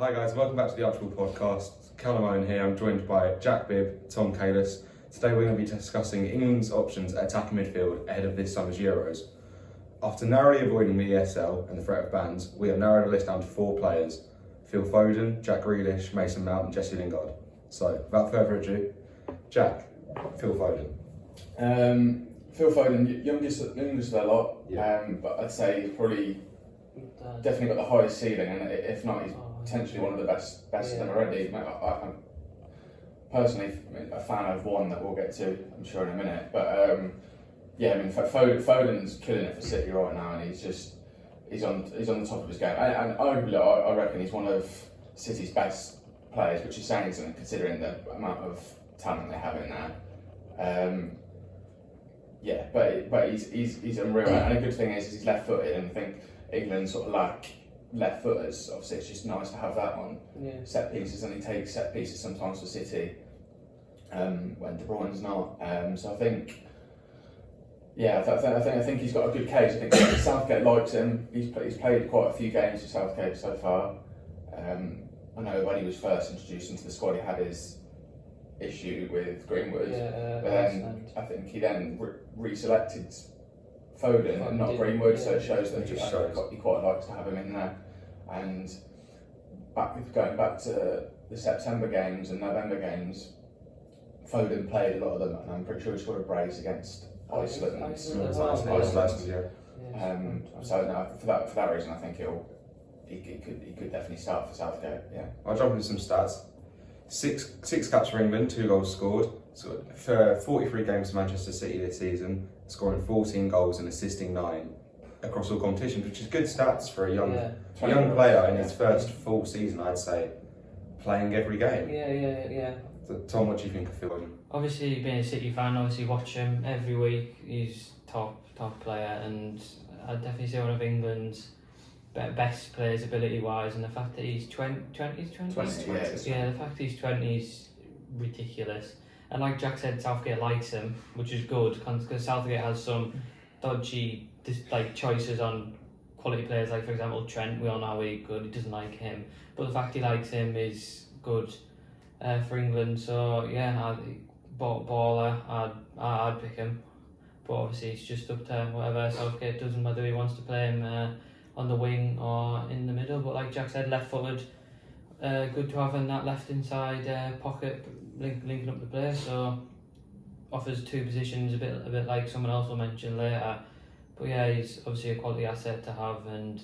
Hi guys, welcome back to the ArchBall podcast. Callum Owen here. I'm joined by Jack Bibb, Tom Kalis. Today we're going to be discussing England's options at attacking midfield ahead of this summer's Euros. After narrowly avoiding the ESL and the threat of bans, we have narrowed the list down to 4 players: Phil Foden, Jack Grealish, Mason Mount and Jesse Lingard. So, without further ado, Jack, Phil Foden. Phil Foden, youngest of the lot, Yeah. but I'd say he's probably definitely got the highest ceiling, and if not, he's potentially one of the best of them already. I'm personally a fan of one that we'll get to, I'm sure, in a minute. But Foden's killing it for City right now, and he's on the top of his game. And I reckon he's one of City's best players, which is saying something considering the amount of talent they have in there. But he's unreal, and a good thing is he's left-footed, and I think England sort of lack left footers. Obviously, it's just nice to have that on set pieces, and he takes set pieces sometimes for City when De Bruyne's not. So I think, I think he's got a good case. I think Southgate likes him. He's played quite a few games for Southgate so far. I know when he was first introduced into the squad, he had his issue with Greenwood, but then I think he then reselected Foden and not Greenwood, so it shows that he quite likes to have him in there. And going back to the September games and November games, Foden played a lot of them, and I'm pretty sure he scored a brace against Iceland. So no, for that reason, I think he could definitely start for Southgate. Yeah. I'll jump into some stats. Six caps for England, 2 goals scored. So for 43 games for Manchester City this season, scoring 14 goals and assisting 9 across all competitions, which is good stats for a young player in his first full season, I'd say, playing every game. Yeah. So, Tom, what do you think of Phil? Obviously, being a City fan, watch him every week. He's top player, and I'd definitely say one of England's best players ability-wise, and the fact that he's 20. Yeah, the fact that he's 20 is ridiculous. And like Jack said, Southgate likes him, which is good, because Southgate has some dodgy choices on quality players, like for example Trent. We all know he's good, he doesn't like him, but the fact he likes him is good for England. So yeah, baller, I'd pick him, but obviously it's just up to whatever Southgate does and whether he wants to play him on the wing or in the middle. But like Jack said, left-footed, good to have in that left inside pocket, linking up the play. So offers 2 positions, a bit like someone else will mention later. But yeah, he's obviously a quality asset to have and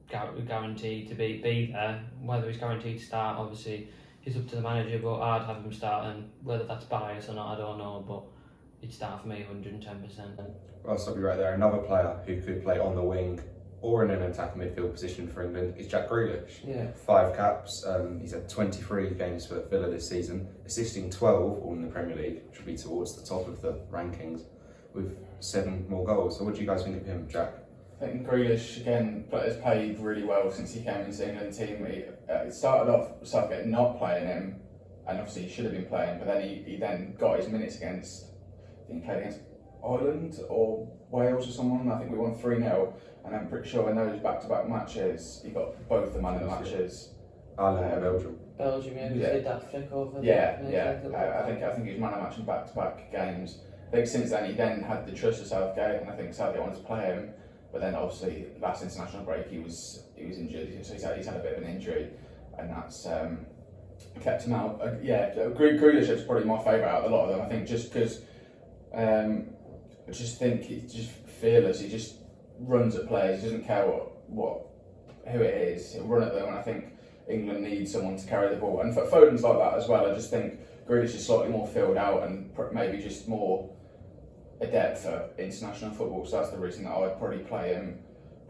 guaranteed to be there. Whether he's guaranteed to start, obviously, is up to the manager. But I'd have him starting. Whether that's bias or not, I don't know. But he'd start for me 110%. I'll stop you right there. Another player who could play on the wing or in an attacking midfield position for England is Jack Grealish. Yeah. 5 caps. He's had 23 games for Villa this season, assisting 12 all in the Premier League, which would be towards the top of the rankings, with 7 more goals. So what do you guys think of him, Jack? I think Grealish, again, has played really well since he came into the England team. He started off Southgate not playing him, and obviously he should have been playing, but then he then got his minutes against, I think he played against Ireland or Wales or someone. I think we won 3-0, and I'm pretty sure in those back-to-back matches, he got both the man of the matches. Ireland and Belgium. Belgium, did that flick over. I think he was man of match in back-to-back games. I think since then he then had the trust of Southgate, and I think Southgate wanted to play him. But then obviously last international break he was injured, so he's had a bit of an injury, and that's kept him out. Grealish is probably my favourite out of a lot of them. I think just because I just think he's just fearless. He just runs at players. He doesn't care who it is. He'll run at them, and I think England needs someone to carry the ball. And for Foden's like that as well. I just think Grealish is slightly more filled out and maybe just more adept for international football, so that's the reason that I'd probably play him.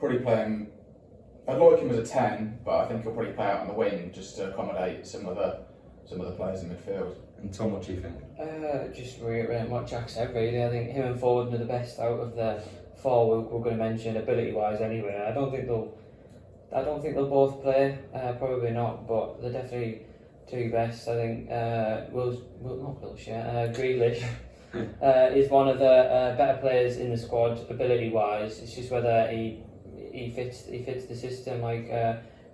I'd like him as a 10, but I think he'll probably play out on the wing just to accommodate some other players in midfield. And Tom, what do you think? Just reiterating what Jack said, really. I think him and Foden are the best out of the 4 we're going to mention, ability-wise. Anyway, I don't think they'll both play. Probably not, but they're definitely 2 best. I think Grealish is one of the better players in the squad, ability-wise. It's just whether he fits the system. Like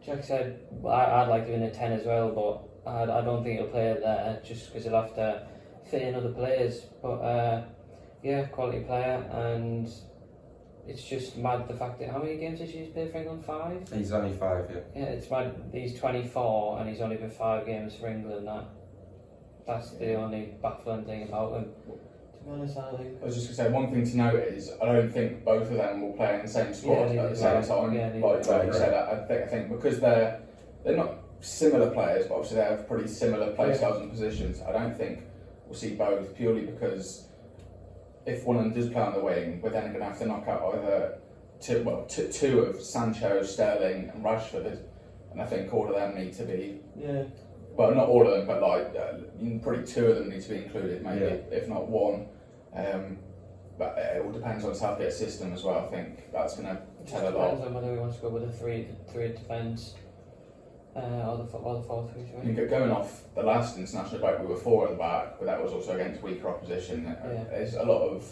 Jack said, well, I'd like him in a 10 as well, but I don't think he'll play there just because he'll have to fit in other players. But yeah, quality player, and it's just mad the fact that how many games has he played for England? 5? He's only 5, yeah. Yeah, it's mad. He's 24 and he's only played 5 games for England. That's the only baffling thing about him. To be honest, I think. I was just going to say, one thing to note is I don't think both of them will play in the same squad at the same time. Yeah, like you said, I think because they're not similar players, but obviously they have pretty similar play styles and positions. I don't think we'll see both, purely because if one of them does play on the wing, we're then going to have to knock out either two of Sancho, Sterling, and Rashford, and I think all of them need to be. Yeah. Well, not all of them, but probably 2 of them need to be included, maybe, if not 1. But it all depends on Southgate's system as well. I think that's going to tell a lot. Depends on whether we want to go with a three defence or the 4-3-3. I mean, going off the last international break, we were 4 at the back, but that was also against weaker opposition. There's a lot of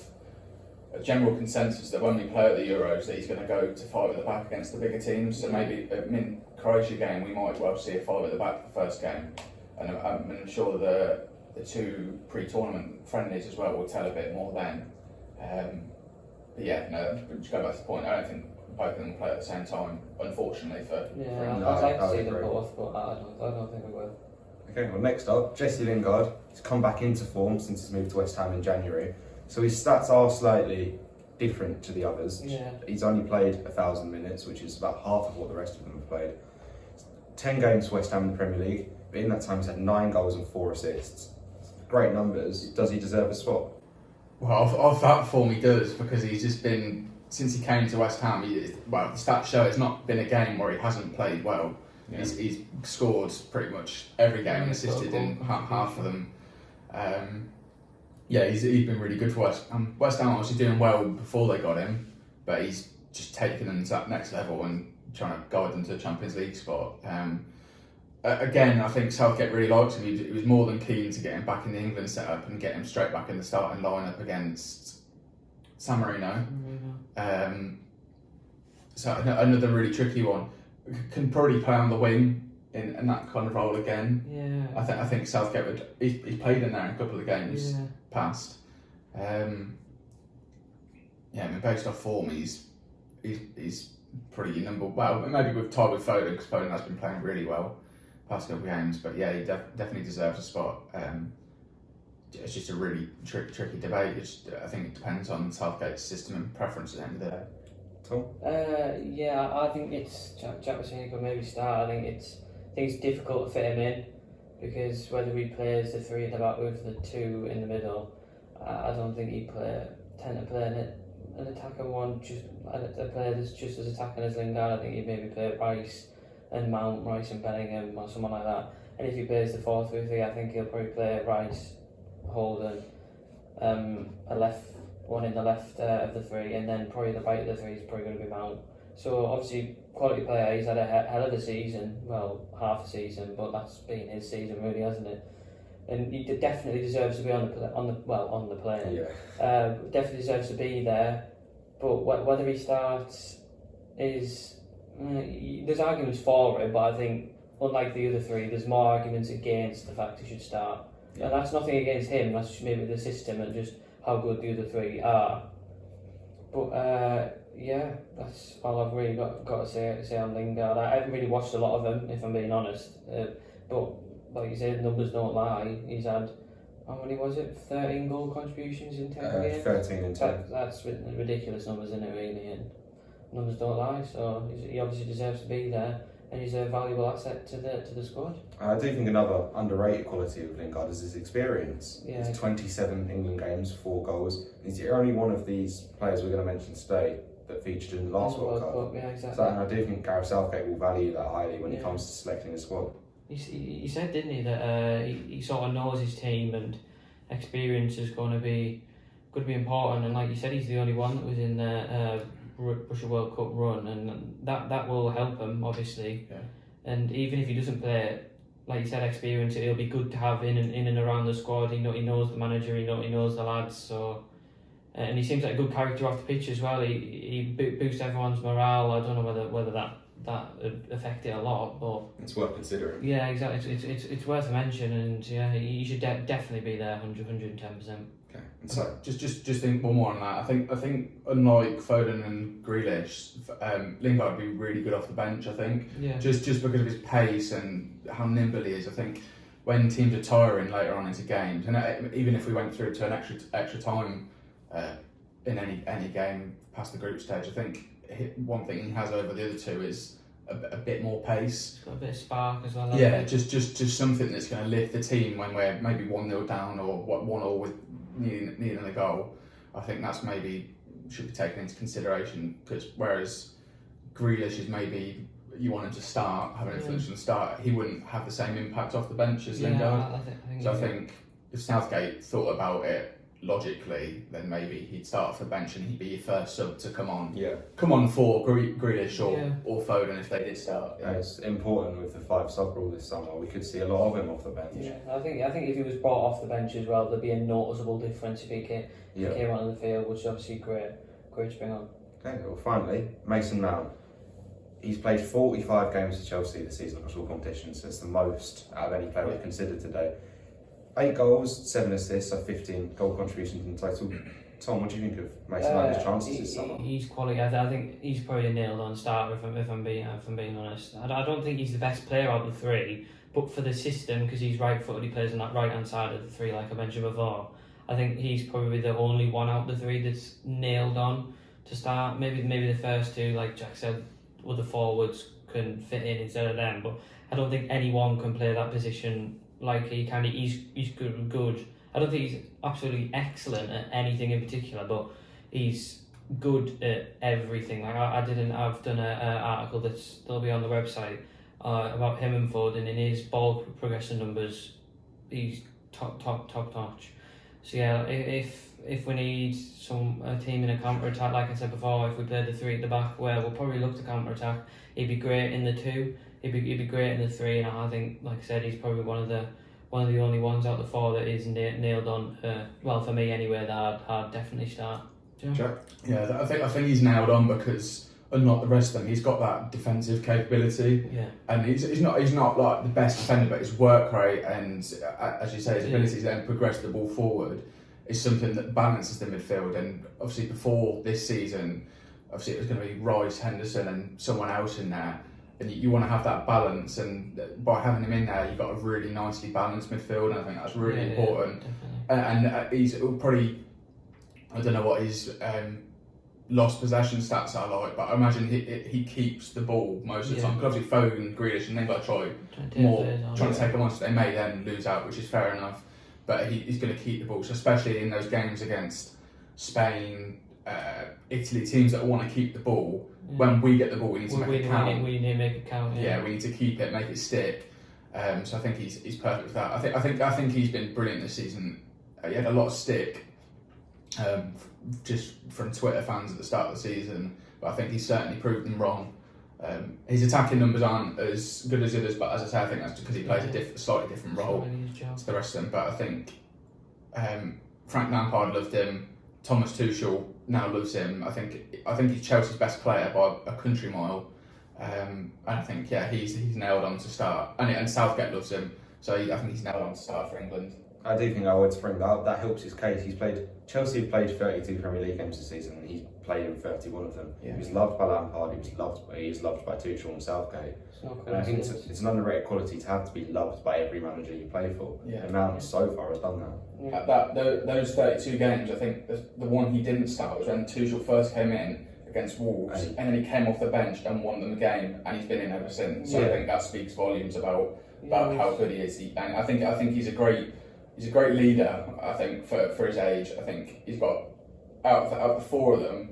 a general consensus that when we play at the Euros, that he's going to go to 5 at the back against the bigger teams. So maybe, Croatia game, we might well see a 5 at the back for the first game, and I'm sure the 2 pre-tournament friendlies as well will tell a bit more then. But yeah, no, just go back to the point. I don't think both of them will play at the same time, unfortunately. I'd like to see them both, but I don't think we will. Okay, well, next up, Jesse Lingard. He's come back into form since he's moved to West Ham in January, so his stats are slightly different to the others. Yeah. He's only played 1,000 minutes, which is about half of what the rest of them have played. 10 games for West Ham in the Premier League, but in that time he's had 9 goals and 4 assists. Great numbers. Does he deserve a spot? Well, off that form he does, because he's just been, since he came to West Ham, the stats show it's not been a game where he hasn't played well. Yeah. He's scored pretty much every game and assisted in half of them. He's been really good for West Ham. West Ham obviously doing well before they got him, but he's just taken them to that next level and trying to guide them to the Champions League spot. Again, I think Southgate really likes him. He was more than keen to get him back in the England setup and get him straight back in the starting lineup against San Marino. So another really tricky one. Can probably play on the wing in that kind of role again. Yeah. I think Southgate he's played in there in a couple of games past. Based off form, he's pretty number. Well, maybe we've tied with Foden, because Foden has been playing really well past couple of games. But yeah, he definitely deserves a spot. It's just a really tricky debate. I think it depends on Southgate's system and preference at the end of the day. Tom? I think it's Jack was saying he could maybe start. I think it's difficult to fit him in, because whether he plays the 3 at the back with the 2 in the middle, I don't think he'd tend to play an attacking one, just a player that's just as attacking as Lingard. I think he'd maybe play Rice and Mount, Rice and Bellingham, or someone like that. And if he plays the 4-3-3, I think he'll probably play Rice, Holden, one in the left of the 3, and then probably the right of the 3 is probably going to be Mount. So obviously, quality player. He's had a hell of a season. Well, half a season, but that's been his season, really, hasn't it? And he definitely deserves to be on the plane. Yeah. Definitely deserves to be there. But whether he starts is there's arguments for it, but I think unlike the other 3, there's more arguments against the fact he should start. Yeah. And that's nothing against him. That's just maybe the system and just how good the other 3 are. But that's all I've really got to say on Lingard. I haven't really watched a lot of him, if I'm being honest. But like you said, numbers don't lie. He's had, how many was it? 13 goal contributions in 10 games? 13 and 10. That's ridiculous numbers, isn't it, really? And numbers don't lie, so he obviously deserves to be there, and he's a valuable asset to the squad. I do think another underrated quality of Lingard is his experience. Yeah. He's 27 England games, 4 goals. He's the only one of these players we're going to mention today that featured in the last World Cup. Yeah, exactly. So I do think Gareth Southgate will value that highly when it comes to selecting a squad. He said, didn't he, that he sort of knows his team and experience is going to be important. And like you said, he's the only one that was in the Russia World Cup run, and that will help him, obviously. Yeah. And even if he doesn't play, like you said, experience, it'll be good to have in and around the squad. He knows the manager, he knows the lads. So and he seems like a good character off the pitch as well. He boosts everyone's morale. I don't know whether that affected a lot, but it's worth considering. Yeah, exactly. It's worth a mention, and yeah, he should definitely be there, 110%. Okay. And so just think one more on that. I think unlike Foden and Grealish, Lingard would be really good off the bench. I think just because of his pace and how nimble he is. I think when teams are tiring later on into games, and even if we went through to an extra time in any game past the group stage, I think one thing he has over the other two is a bit more pace. It's got a bit of spark as well. Yeah, just something that's going to lift the team when we're maybe 1-0 down or 1-0 with needing a goal. I think that's maybe should be taken into consideration, because whereas Grealish is maybe you want him to start, have an influence on the start, he wouldn't have the same impact off the bench as Lingard. I think if Southgate thought about it logically, then maybe he'd start off the bench and he'd be your first sub to come on. Yeah. Come on for Grealish or Foden if they did start. Yeah. It's important with the 5-sub rule this summer. We could see a lot of him off the bench. Yeah, I think if he was brought off the bench as well, there'd be a noticeable difference if he came onto the field, which is obviously great to bring on. Okay, well finally, Mason Mount. He's played 45 games for Chelsea this season across all competitions. That's the most out of any player we've considered today. 8 goals, 7 assists, so 15 goal contributions in total. Tom, what do you think of Mason Mount's chances this summer? He's quality. I think he's probably a nailed-on starter if I'm being honest. I don't think he's the best player out of the three, but for the system, because he's right-footed, he plays on that right-hand side of the three, like I mentioned before. I think he's probably the only one out of the three that's nailed on to start. Maybe the first two, like Jack said, other forwards can fit in instead of them, but I don't think anyone can play that position like he can. He's good. I don't think he's absolutely excellent at anything in particular, but he's good at everything. Like I've done an article that'll be on the website about him and Foden. In his ball progression numbers, he's top notch. So yeah, if we need a team in a counter attack, like I said before, if we play the 3 at the back, where we'll probably look to counter attack, he'd be great in the 2. He'd be great in the 3, and I think, like I said, he's probably one of the only ones out of the 4 that is nailed on. Well, for me anyway, that I'd definitely start. Jack? Yeah, I think he's nailed on because, unlike the rest of them, he's got that defensive capability. Yeah. And he's not like the best defender, but his work rate and, as you say, his ability to then progress the ball forward is something that balances the midfield. And obviously, before this season, obviously it was going to be Rice, Henderson, and someone else in there. And you want to have that balance, and by having him in there, you've got a really nicely balanced midfield, and I think that's really important. And he's probably, I don't know what his lost possession stats are like, but I imagine he keeps the ball most of the time. Because obviously Foden, Grealish, and then got to try to take them on, so they may then lose out, which is fair enough. But he's going to keep the ball, so especially in those games against Spain, Italy, teams that want to keep the ball. When we get the ball, we need to make it count. We need to make it count. Yeah, we need to keep it, make it stick. So I think he's perfect with that. I think he's been brilliant this season. He had a lot of stick, just from Twitter fans at the start of the season, but I think he's certainly proved them wrong. His attacking numbers aren't as good as the others, but as I say, I think that's because he plays a slightly different role to the rest of them. But I think Frank Lampard loved him. Thomas Tuchel now loves him. I think he's Chelsea's best player by a country mile. And I think he's nailed on to start. And Southgate loves him, so I think he's nailed on to start for England. I do think I would bring that up. That helps his case. Chelsea have played 32 Premier League games this season, and he's played in 31 of them. Yeah. He was loved by Lampard. He was loved by Tuchel and Southgate. And I think it's an underrated quality to have to be loved by every manager you play for. Yeah. And Mount so far has done that. Those 32 games, I think the one he didn't start was when Tuchel first came in against Wolves, and then he came off the bench and won them a game, and he's been in ever since. So I think that speaks volumes about how good he is. And I think he's a great leader. I think for his age, I think he's got out of the 4 of them.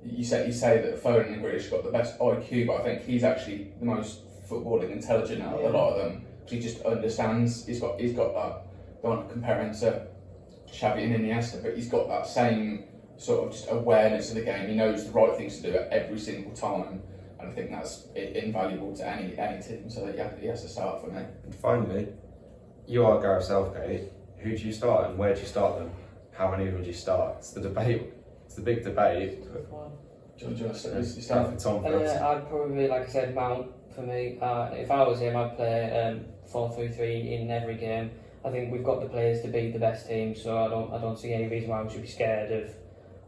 You say that Foden and Grealish got the best IQ, but I think he's actually the most footballing intelligent out of a lot of them. He just understands. He's got that. Don't want to compare him to Xavi and Iniesta, but he's got that same sort of just awareness of the game. He knows the right things to do at every single time, and I think that's invaluable to any team. So that he has to start for me. And finally, you are Gareth Southgate. Who do you start and where do you start them? How many of them do you start? It's the debate It's the big debate. Do you want to Start start? for Tom first. I'd probably, like I said, Mount for me. If I was him, I'd play 4-3-3 in every game. I think we've got the players to beat the best team, so I don't see any reason why we should be scared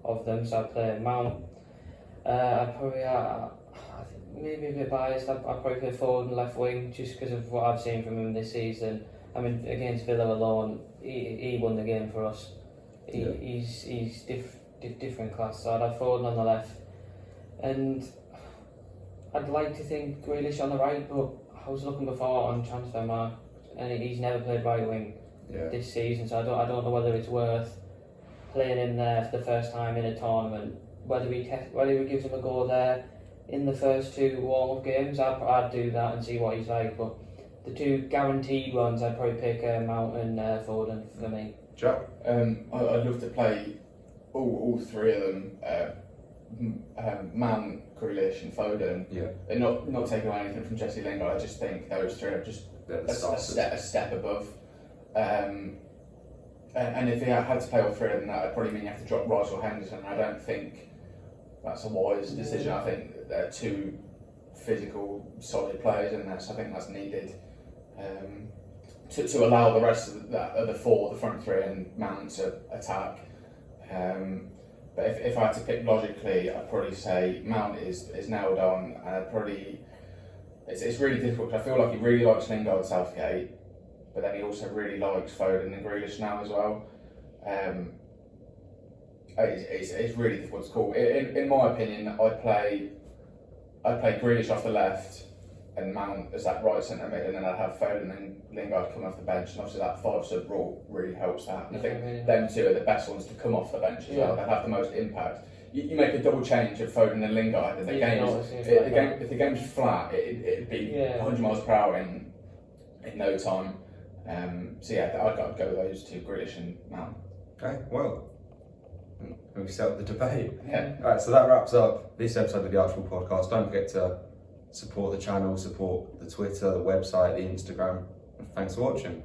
of them. So I'd play Mount. I'd probably, I think maybe a bit biased. I'd probably play Foden left wing just because of what I've seen from him this season. I mean, against Villa alone, he won the game for us. He's different class. So I'd have Foden on the left. And I'd like to think Grealish on the right, but I was looking before on Transfermarkt, and he's never played right wing this season, so I don't know whether it's worth playing him there for the first time in a tournament. Whether he gives him a go there in the first 2 warm-up games, I'd do that and see what he's like. But the 2 guaranteed ones, I'd probably pick Mount and Foden for me. Jack? I'd love to play all 3 of them. Mount, Grealish and Foden. Yeah. And not taking away anything from Jesse Lingard, I just think those 3 are just a step above. And if he had to play all 3 of them, that would probably mean you have to drop Rice or Henderson. I don't think that's a wise decision. I think they're 2 physical, solid players in there, so I think that's needed to allow the rest of the 4, the front 3 and Mount to attack. But if I had to pick logically, I'd probably say Mount is nailed on, and it's really difficult because I feel like he really likes Lingard Southgate, but then he also really likes Foden and Grealish now as well. It's really difficult to call. In my opinion, I'd play Grealish off the left and Mount as that right centre mid, and then I'd have Foden and Lingard come off the bench, and obviously that 5-sub rule really helps that. And I think them 2 are the best ones to come off the bench as well. They have the most impact. You make a double change of Foden and Lingard, and if the game's flat, it'd be 100 miles per hour in no time. So yeah, I'd go with those 2, Grealish and Mount. Okay, well, we've settled the debate. Yeah. Alright, so that wraps up this episode of the ArchBall podcast. Don't forget to support the channel, support the Twitter, the website, the Instagram. Thanks for watching.